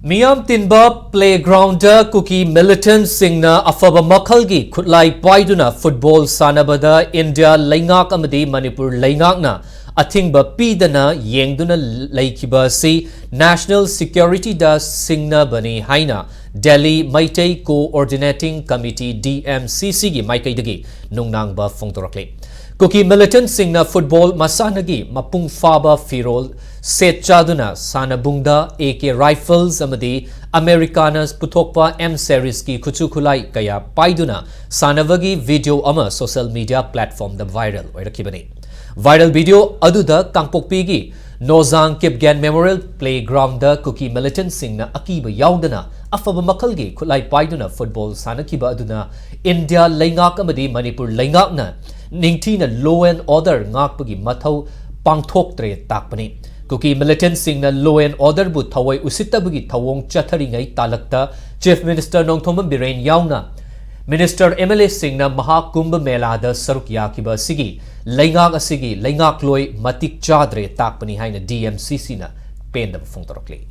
Miyam Tinba Playground Kuki Militant Singna Afaba Makhalgi Khutlai Paiduna Football Sanabada India Leingakna Amadi Manipur Leingakna ATHINGBA PIDRE Yengduna Laikiba Si National Security Da Singna Bani Haina Delhi Maitai Coordinating Committee DMCC Gi Maikaidagi Nungnangba Fongtorakle Kuki Militant Singna Football Masanagi Mapung Faba Firol Set Chaduna Sanabungda AK Rifles Amadi Americanas Putokpa M Series Ki Khutlai Khulai Kaya Paiduna Sanavagi Video Ama Social Media Platform The Viral Oirakibani Viral video Aduda Kangpokpigi Nozang Kipgan Memorial Playground Kuki Militant Singna Akiba Yaudana Afaba Makalgi Khutlai Paiduna Football Sanakiba Aduna India Leingakna Amadi Manipur Leingakna Ningtina Law and Order Ngakpagi Mathau Pangthoktre Takpani Kuki Militant Singna Law and Order Bu Thawai Usitabagi Thawong Chatharingai Talakta Chief Minister Nongthoma Birain Yauna Minister MLA Singna Maha Kumbh Mela da Saruk Yakiba Sigi Leingak Asigi Leingak Loi Matik Chadre Takpani Haina DMCC na Pendam Fongtorokli